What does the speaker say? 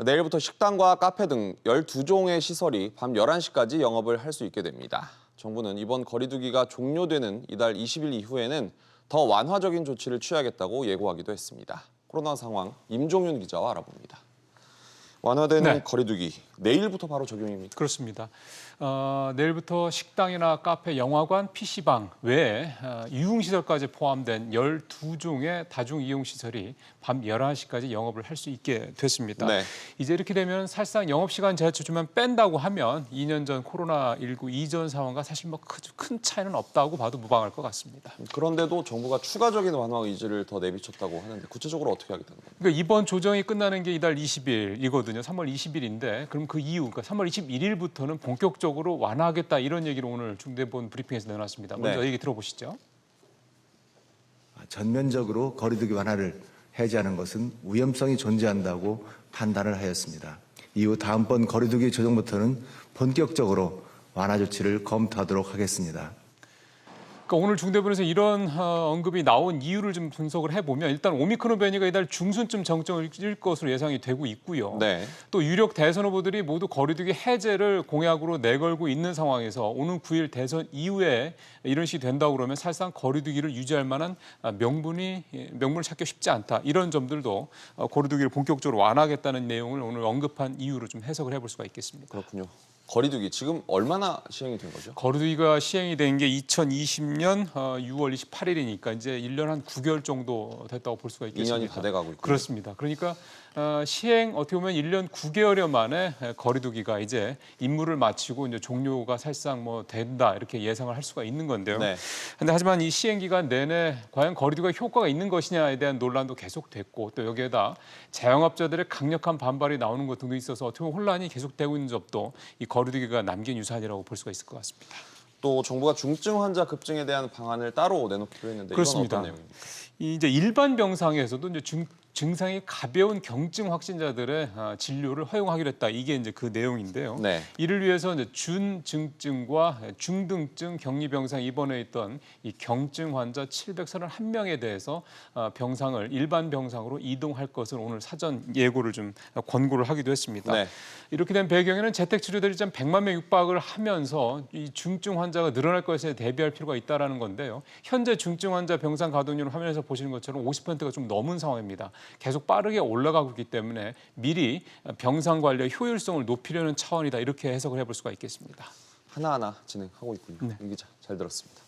내일부터 식당과 카페 등 12종의 시설이 밤 11시까지 영업을 할 수 있게 됩니다. 정부는 이번 거리두기가 종료되는 이달 20일 이후에는 더 완화적인 조치를 취하겠다고 예고하기도 했습니다. 코로나 상황 임종윤 기자와 알아봅니다. 완화되는 거리두기, 내일부터 바로 적용입니까? 그렇습니다. 내일부터 식당이나 카페, 영화관, PC방 외에 유흥시설까지 포함된 12종의 다중이용시설이 밤 11시까지 영업을 할 수 있게 됐습니다. 네. 이제 이렇게 되면 사실상 영업시간 제한만 뺀다고 하면 2년 전 코로나19 이전 상황과 사실 뭐 큰 차이는 없다고 봐도 무방할 것 같습니다. 그런데도 정부가 추가적인 완화 의지를 더 내비쳤다고 하는데 구체적으로 어떻게 하겠다는 겁니까? 그러니까 이번 조정이 끝나는 게 이달 20일이거든요. 3월 20일인데 그럼 그 이후 그러니까 3월 21일부터는 본격적으로 완화하겠다 이런 얘기를 오늘 중대본 브리핑에서 내놨습니다. 먼저 얘기 들어보시죠. 전면적으로 거리두기 완화를 해제하는 것은 위험성이 존재한다고 판단을 하였습니다. 이후 다음번 거리두기 조정부터는 본격적으로 완화 조치를 검토하도록 하겠습니다. 그러니까 오늘 중대본에서 이런 언급이 나온 이유를 좀 분석을 해보면 일단 오미크론 변이가 이달 중순쯤 정점을 찍을 것으로 예상이 되고 있고요. 네. 또 유력 대선 후보들이 모두 거리두기 해제를 공약으로 내걸고 있는 상황에서 오는 9일 대선 이후에 이런 식이 된다고 그러면 사실상 거리두기를 유지할 만한 명분을 찾기 쉽지 않다. 이런 점들도 거리두기를 본격적으로 완화하겠다는 내용을 오늘 언급한 이유로 좀 해석을 해볼 수가 있겠습니다. 그렇군요. 거리두기 지금 얼마나 시행이 된 거죠? 거리두기가 시행이 된 게 2020년 6월 28일이니까 이제 1년 한 9개월 정도 됐다고 볼 수가 있겠습니다. 2년이 다 돼가고 있군요. 그렇습니다. 그러니까 시행 어떻게 보면 1년 9개월여 만에 거리두기가 이제 임무를 마치고 이제 종료가 사실상 뭐 된다 이렇게 예상을 할 수가 있는 건데요. 네. 근데 하지만 이 시행 기간 내내 과연 거리두기가 효과가 있는 것이냐에 대한 논란도 계속됐고 또 여기에다 자영업자들의 강력한 반발이 나오는 것 등도 있어서 어떻게 보면 혼란이 계속되고 있는 점도 이 거리두기가 남긴 유산이라고 볼 수가 있을 것 같습니다. 또 정부가 중증 환자 급증에 대한 방안을 따로 내놓기로 했는데 그렇습니다. 이건 어떤 내용입니까? 이제 일반 병상에서도 이제 증상이 가벼운 경증 확진자들의 진료를 허용하기로 했다. 이게 이제 그 내용인데요. 네. 이를 위해서 이제 준증증과 중등증 격리병상 입원해 있던 이 경증 환자 731명에 대해서 병상을 일반 병상으로 이동할 것을 오늘 사전 예고를 좀 권고를 하기도 했습니다. 네. 이렇게 된 배경에는 재택치료들이 좀 100만 명 육박을 하면서 이 중증 환자가 늘어날 것에 대비할 필요가 있다라는 건데요. 현재 중증 환자 병상 가동률을 화면에서 보시는 것처럼 50%가 좀 넘은 상황입니다. 계속 빠르게 올라가고 있기 때문에 미리 병상 관리의 효율성을 높이려는 차원이다. 이렇게 해석을 해볼 수가 있겠습니다. 하나하나 진행하고 있군요. 네. 이 기자 잘 들었습니다.